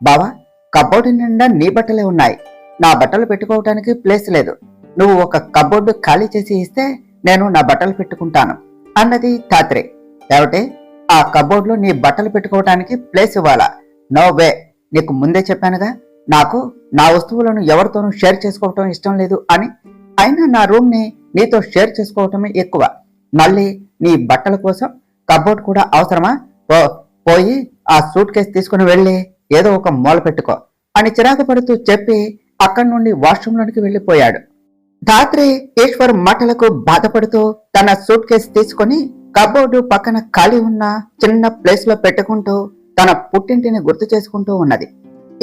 బావా, కబోర్డు నిండా నీ బట్టలే ఉన్నాయి, నా బట్టలు పెట్టుకోవటానికి ప్లేస్ లేదు, నువ్వు ఒక కబోర్డు ఖాళీ చేసి ఇస్తే నేను నా బట్టలు పెట్టుకుంటాను అన్నది ధాత్రి. ఏమిటి, ఆ కబోర్డులో నీ బట్టలు పెట్టుకోవటానికి ప్లేస్ ఇవ్వాలా? నో వే, నీకు ముందే చెప్పానుగా, నాకు నా వస్తువులను ఎవరితోనూ షేర్ చేసుకోవటం ఇష్టం లేదు అని. అయినా నా రూమ్ ని నీతో షేర్ చేసుకోవటమే ఎక్కువ, మళ్ళీ నీ బట్టల కోసం కబోర్డ్ కూడా అవసరమా? పోయి ఆ సూట్ కేసు తీసుకుని వెళ్ళి ఏదో ఒక మూల పెట్టుకో అని చిరాకు పడుతూ చెప్పి అక్కడి నుండి వాష్రూమ్ లోనికి వెళ్లిపోయాడు. ధాత్రి ఈశ్వర్ మాటలకు బాధపడుతూ తన సూట్ కేసు తీసుకుని కబోర్డు పక్కన ఖాళీ ఉన్న చిన్న ప్లేస్ లో పెట్టుకుంటూ తన పుట్టింటిని గుర్తు చేసుకుంటూ ఉన్నది.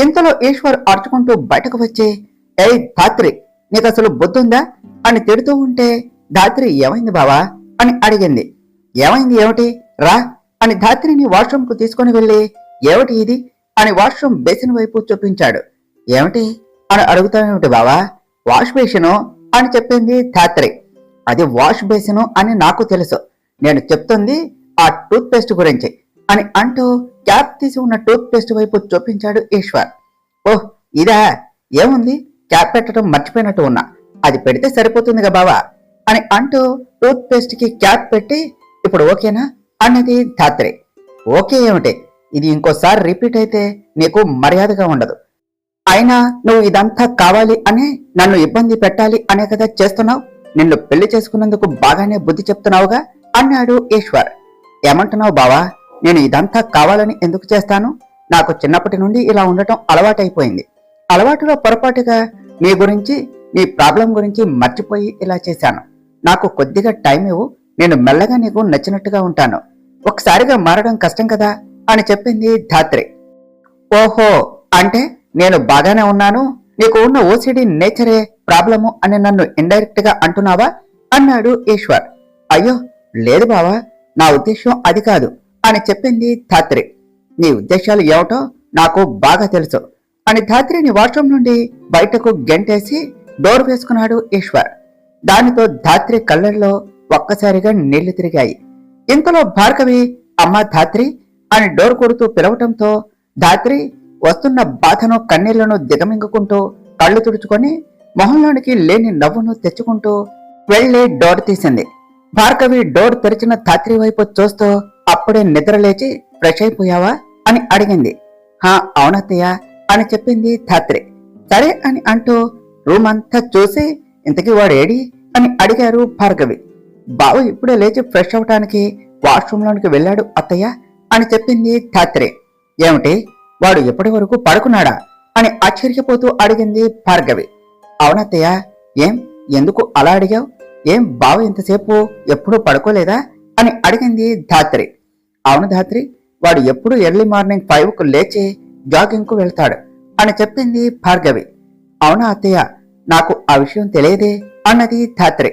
ఇంతలో ఈశ్వర్ అరుచుకుంటూ బయటకు వచ్చి, ఏయ్ ధాత్రి, నీకు అసలు బుద్ధుందా అని తిడుతూ ఉంటే, ధాత్రి ఏమైంది బావా అని అడిగింది. ఏమైంది ఏమిటి, రా అని ధాత్రిని వాష్రూమ్ కు తీసుకుని వెళ్ళి, ఏమిటి ఇది అని వాష్రూమ్ బేసిన్ వైపు చూపించాడు. ఏమిటి అని అడుగుతానేమిటి బావా, వాష్ బేసిను అని చెప్పింది ధాత్రి. అది వాష్ బేసిను అని నాకు తెలుసు, నేను చెప్తుంది ఆ టూత్ పేస్ట్ గురించి అని అంటూ క్యాప్ తీసి ఉన్న టూత్ పేస్ట్ వైపు చూపించాడు ఈశ్వర్. ఓహ్ ఇదా, ఏముంది, క్యాప్ పెట్టడం మర్చిపోయినట్టు ఉన్నా, అది పెడితే సరిపోతుందిగా బావా అని అంటూ టూత్ పేస్ట్ కి క్యాప్ పెట్టి, ఇప్పుడు ఓకేనా అన్నది ధాత్రి. ఓకే ఏమిటి, ఇది ఇంకోసారి రిపీట్ అయితే నీకు మర్యాదగా ఉండదు. అయినా నువ్వు ఇదంతా కావాలి అని నన్ను ఇబ్బంది పెట్టాలి అనే కదా చేస్తున్నావు, నిన్ను పెళ్లి చేసుకున్నందుకు బాగానే బుద్ధి చెప్తున్నావుగా అన్నాడు ఈశ్వర్. ఏమంటున్నావు బావా, నేను ఇదంతా కావాలని ఎందుకు చేస్తాను, నాకు చిన్నప్పటి నుండి ఇలా ఉండటం అలవాటైపోయింది. అలవాటులో పొరపాటుగా నీ గురించి, నీ ప్రాబ్లం గురించి మర్చిపోయి ఇలా చేశాను. నాకు కొద్దిగా టైం ఇవ్వు, నేను మెల్లగా నీకు నచ్చినట్టుగా ఉంటాను, ఒకసారిగా మారడం కష్టం కదా అని చెప్పింది ధాత్రి. ఓహో, అంటే నేను బాగానే ఉన్నాను, నీకు ఉన్న ఓసిడి నేచరే ప్రాబ్లము అని నన్ను ఇండైరెక్ట్ గా అంటున్నావా అన్నాడు ఈశ్వర్. అయ్యో లేదు బావా, నా ఉద్దేశం అది కాదు అని చెప్పింది ధాత్రి. నీ ఉద్దేశాలు ఏమిటో నాకు బాగా తెలుసు అని ధాత్రిని వాష్రూమ్ నుండి బయటకు గెంటేసి డోర్ వేసుకున్నాడు ఈశ్వర్. దానితో ధాత్రి కళ్ళల్లో ఒక్కసారిగా నీళ్లు తిరిగాయి. ఇంతలో భార్గవి అమ్మా ధాత్రి అని డోర్ కొడుతూ పిలవటంతో ధాత్రి వస్తున్న బాధను కన్నీళ్లను దిగమింగుకుంటూ కళ్ళు తుడుచుకొని మొహంలోనికి లేని నవ్వును తెచ్చుకుంటూ వెళ్లి డోర్ తీసింది. భార్గవి డోర్ తెరిచిన ధాత్రి వైపు చూస్తూ అప్పుడే నిద్రలేచి ఫ్రెష్ అయిపోయావా అని అడిగింది. హా అవునత్తయ్య అని చెప్పింది ధాత్రి. సరే అని అంటూ రూమ్ అంతా చూసి, ఇంతకీ వాడు ఏడి అని అడిగారు భార్గవి. బావు ఇప్పుడే లేచి ఫ్రెష్ అవటానికి వాష్రూమ్ లోనికి వెళ్ళాడు అత్తయ్య అని చెప్పింది ధాత్రి. ఏమిటి, వాడు ఎప్పటి వరకు పడుకున్నాడా అని ఆశ్చర్యపోతూ అడిగింది భార్గవి. అవునత్తయ్య, ఏం ఎందుకు అలా అడిగావు, ఏం బావ ఇంతసేపు ఎప్పుడూ పడుకోలేదా అని అడిగింది ధాత్రి. అవును ధాత్రి, వాడు ఎప్పుడు ఎర్లీ మార్నింగ్ 5కు లేచి జాగింగ్ కు వెళ్తాడు అని చెప్పింది భార్గవి. అవునా అత్తయ్య, నాకు ఆ విషయం తెలియదే అన్నది ధాత్రి.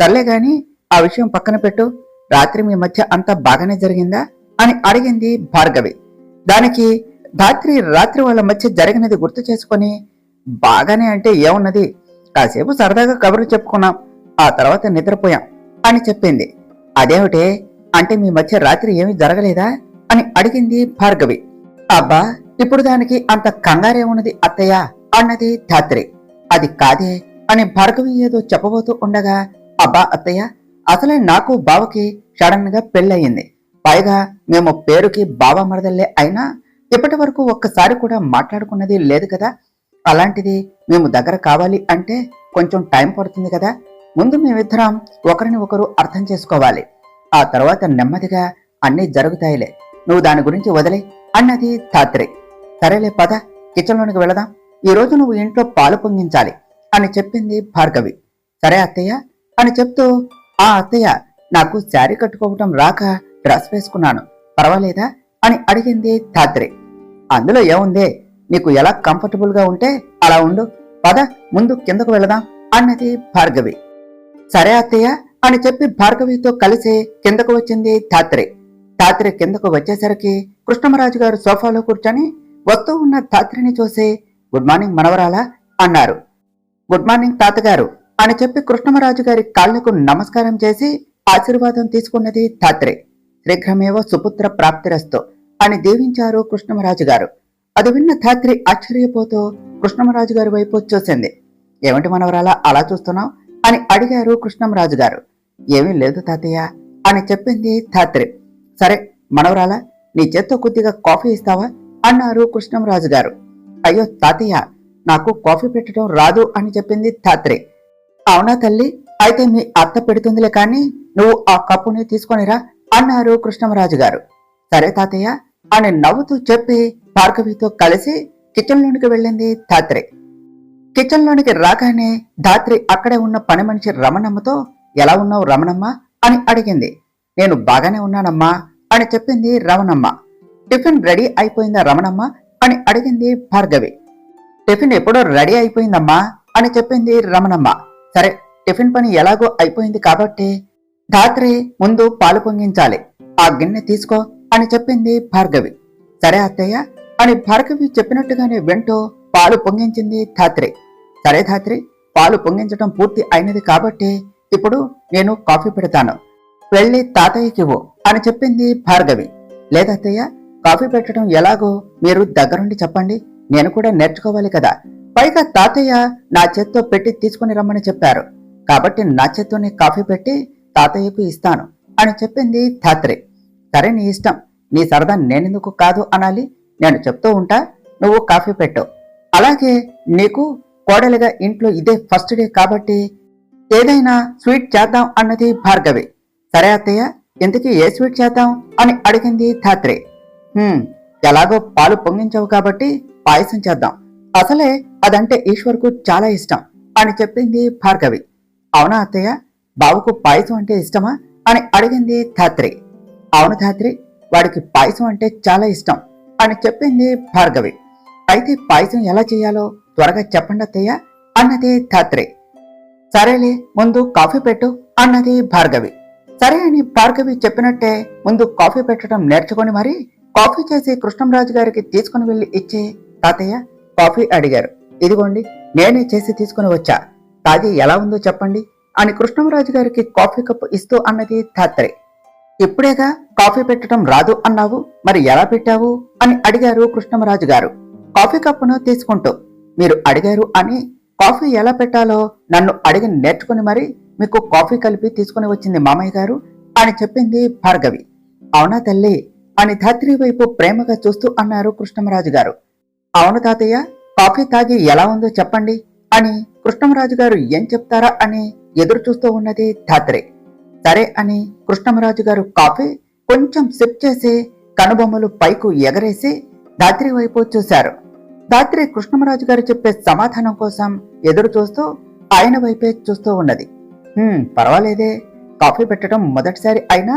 సర్లే గాని ఆ విషయం పక్కన పెట్టు, రాత్రి మీ మధ్య అంతా బాగానే జరిగిందా అని అడిగింది భార్గవి. దానికి ధాత్రి రాత్రి వాళ్ళ మధ్య జరిగినది గుర్తు చేసుకొని, బాగానే అంటే ఏమున్నది, కాసేపు సరదాగా కబుర్లు చెప్పుకున్నాం, ఆ తర్వాత నిద్రపోయాం అని చెప్పింది. అదేమిటే, అంటే మీ మధ్య రాత్రి ఏమీ జరగలేదా అని అడిగింది భార్గవి. అబ్బా ఇప్పుడు దానికి అంత కంగారేమున్నది అత్తయ్య అన్నది ధాత్రి. అది కాదే అని భార్గవి ఏదో చెప్పబోతూ ఉండగా, అబ్బా అత్తయ్య, అసలే నాకు బావకి సడన్ గా పెళ్ళయింది, పైగా మేము పేరుకి బావ మరదల్లే అయినా ఇప్పటి వరకు ఒక్కసారి కూడా మాట్లాడుకున్నది లేదు కదా, అలాంటిది మేము దగ్గర కావాలి అంటే కొంచెం టైం పడుతుంది కదా, ముందు మేమిద్దరం ఒకరిని ఒకరు అర్థం చేసుకోవాలి, ఆ తర్వాత నెమ్మదిగా అన్నీ జరుగుతాయిలే, నువ్వు దాని గురించి వదిలే అన్నది ధాత్రి. సరేలే పద, కిచెన్లోనికి వెళదాం, ఈ రోజు నువ్వు ఇంట్లో పాలు పొంగించాలి అని చెప్పింది భార్గవి. సరే అత్తయ్య అని చెప్తూ, ఆ అత్తయ్య, నాకు శారీ కట్టుకోవటం రాక డ్రెస్ వేసుకున్నాను, పర్వాలేదా అని అడిగింది ధాత్రి. అందులో ఏముందే, నీకు ఎలా కంఫర్టబుల్ గా ఉంటే అలా ఉండు, పద ముందు కిందకు వెళదాం అన్నది భార్గవి. సరే అత్తయ్య అని చెప్పి భార్గవితో కలిసి కిందకు వచ్చింది ధాత్రి. ధాత్రి కిందకు వచ్చేసరికి కృష్ణమరాజు గారు సోఫాలో కూర్చొని వస్తూ ఉన్న ధాత్రిని చూసి, గుడ్ మార్నింగ్ మనవరాలా అన్నారు. గుడ్ మార్నింగ్ తాతగారు అని చెప్పి కృష్ణమరాజు గారి కాళ్లకు నమస్కారం చేసి ఆశీర్వాదం తీసుకున్నది ధాత్రి. శీఘ్రమేవో సుపుత్ర ప్రాప్తిరస్తు అని దీవించారు కృష్ణమరాజు గారు. అది విన్న ధాత్రి ఆశ్చర్యపోతూ కృష్ణమరాజు గారి వైపు చూసింది. ఏమిటి మనవరాలా అలా చూస్తున్నావు అని అడిగారు కృష్ణమరాజు గారు. ఏమీ లేదు తాతయ్య అని చెప్పింది ధాత్రి. సరే మనవరాలా, నీ చేత్తో కొద్దిగా కాఫీ ఇస్తావా అన్నారు కృష్ణమరాజు గారు. అయ్యో తాతయ్య, నాకు కాఫీ పెట్టడం రాదు అని చెప్పింది ధాత్రి. అవునా తల్లి, అయితే మీ అత్త పెడుతుందిలే కానీ నువ్వు ఆ కప్పుని తీసుకొనిరా అన్నారు కృష్ణమరాజు గారు. సరే తాతయ్య అని నవ్వుతూ చెప్పి భార్గవితో కలిసి కిచెన్లోనికి వెళ్ళింది ధాత్రి. కిచెన్లోనికి రాగానే ధాత్రి అక్కడే ఉన్న పని మనిషి రమణమ్మతో, ఎలా ఉన్నావు రమణమ్మ అని అడిగింది. నేను బాగానే ఉన్నానమ్మా అని చెప్పింది రమణమ్మ. టిఫిన్ రెడీ అయిపోయిందా రమణమ్మ అని అడిగింది భార్గవి. టిఫిన్ ఎప్పుడో రెడీ అయిపోయిందమ్మా అని చెప్పింది రమణమ్మ. సరే, టిఫిన్ పని ఎలాగో అయిపోయింది కాబట్టి ధాత్రి ముందు పాలు పొంగించాలి, ఆ గిన్నె తీసుకో అని చెప్పింది భార్గవి. సరే అత్తయ్య అని భార్గవి చెప్పినట్టుగానే వింటూ పాలు పొంగించింది ధాత్రి. సరే ధాత్రి, పాలు పొంగించడం పూర్తి అయినది కాబట్టి ఇప్పుడు నేను కాఫీ పెడతాను, వెళ్ళి తాతయ్యకివ్వు అని చెప్పింది భార్గవి. లేదత్తయ్య, కాఫీ పెట్టడం ఎలాగో మీరు దగ్గరుండి చెప్పండి, నేను కూడా నేర్చుకోవాలి కదా. పైగా తాతయ్య నా చేత్తో పెట్టి తీసుకుని రమ్మని చెప్పారు కాబట్టి నా చేత్తోనే కాఫీ పెట్టి తాతయ్యకు ఇస్తాను అని చెప్పింది ధాత్రి. సరే, నీ ఇష్టం, నీ సరదా నేనెందుకు కాదు అనాలి, నేను చెప్తూ ఉంటా, నువ్వు కాఫీ పెట్టు. అలాగే నీకు కోడలిగా ఇంట్లో ఇదే ఫస్ట్ డే కాబట్టి ఏదైనా స్వీట్ చేద్దాం అన్నది భార్గవి. సరే అత్తయ్య, ఇంతకీ ఏ స్వీట్ చేద్దాం అని అడిగింది ధాత్రి. ఎలాగో పాలు పొంగించావు కాబట్టి పాయసం చేద్దాం, అసలే అదంటే ఈశ్వర్కు చాలా ఇష్టం అని చెప్పింది భార్గవి. అవునా అత్తయ్య, బావుకు పాయసం అంటే ఇష్టమా అని అడిగింది ధాత్రి. అవును ధాత్రి, వాడికి పాయసం అంటే చాలా ఇష్టం అని చెప్పింది భార్గవి. అయితే పాయసం ఎలా చేయాలో త్వరగా చెప్పండి అత్తయ్య అన్నది ధాత్రి. సరేలే, ముందు కాఫీ పెట్టు అన్నది భార్గవి. సరే అని భార్గవి చెప్పినట్టే ముందు కాఫీ పెట్టడం నేర్చుకొని మరి కాఫీ చేసి కృష్ణంరాజు గారికి తీసుకుని వెళ్లి ఇచ్చి, తాతయ్య కాఫీ అడిగారు, ఇదిగోండి నేనే చేసి తీసుకుని వచ్చా, తాగి ఎలా ఉందో చెప్పండి అని కృష్ణంరాజు గారికి కాఫీ కప్పు ఇస్తూ అన్నది ధాత్రి. ఇప్పుడేగా కాఫీ పెట్టడం రాదు అన్నావు, మరి ఎలా పెట్టావు అని అడిగారు కృష్ణంరాజు గారు కాఫీ కప్పును తీసుకుంటూ. మీరు అడిగారు అని కాఫీ ఎలా పెట్టాలో నన్ను అడిగి నేర్చుకుని మరి మీకు కాఫీ కలిపి తీసుకుని వచ్చింది మామయ్య గారు అని చెప్పింది భార్గవి. అవునా తల్లి అని ధాత్రి వైపు ప్రేమగా చూస్తూ అన్నారు కృష్ణంరాజు గారు. అవును తాతయ్య, కాఫీ తాగి ఎలా ఉందో చెప్పండి అని కృష్ణంరాజు గారు ఏం చెప్తారా అని ఎదురు చూస్తూ ఉన్నది ధాత్రి. సరే అని కృష్ణంరాజు గారు కాఫీ కొంచెం సిప్ చేసి కనుబొమ్మలు పైకు ఎగరేసి ధాత్రి వైపు చూశారు. ధాత్రి కృష్ణంరాజు గారు చెప్పే సమాధానం కోసం ఎదురు చూస్తూ ఆయన వైపే చూస్తూ ఉన్నది. పర్వాలేదే, కాఫీ పెట్టడం మొదటిసారి అయినా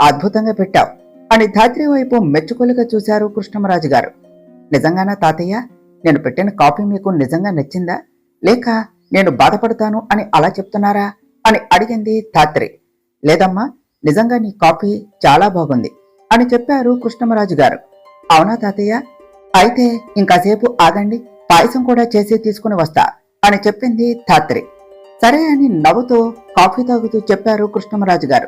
అద్భుతంగా పెట్టావు అని ధాత్రి వైపు మెచ్చుకోలుగా చూశారు కృష్ణంరాజు గారు. నిజంగానా తాతయ్య, నేను పెట్టిన కాఫీ మీకు నిజంగా నచ్చిందా, లేక నేను బాధపడతాను అని అలా చెప్తున్నారా అని అడిగింది ధాత్రి. లేదమ్మా, నిజంగా నీ కాఫీ చాలా బాగుంది అని చెప్పారు కృష్ణంరాజు గారు. అవునా తాతయ్య, అయితే ఇంకాసేపు ఆగండి, పాయసం కూడా చేసి తీసుకుని వస్తా అని చెప్పింది ధాత్రి. సరే అని నవ్వుతూ కాఫీ తాగుతూ చెప్పారు కృష్ణంరాజు గారు.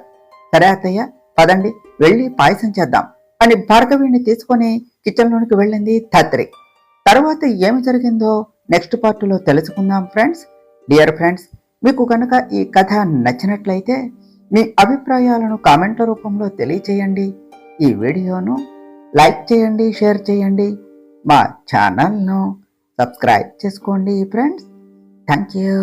సరే అత్తయ్య, పదండి వెళ్ళి పాయసం చేద్దాం అని భార్గవిని తీసుకుని కిచెన్లోనికి వెళ్ళింది ధాత్రి. తర్వాత ఏమి జరిగిందో నెక్స్ట్ పార్ట్లో తెలుసుకుందాం ఫ్రెండ్స్. డియర్ ఫ్రెండ్స్, మీకు కనుక ఈ కథ నచ్చినట్లయితే మీ అభిప్రాయాలను కామెంట్ల రూపంలో తెలియచేయండి. ఈ వీడియోను లైక్ చేయండి, షేర్ చేయండి, మా ఛానల్ను సబ్స్క్రైబ్ చేసుకోండి ఫ్రెండ్స్. Thank you.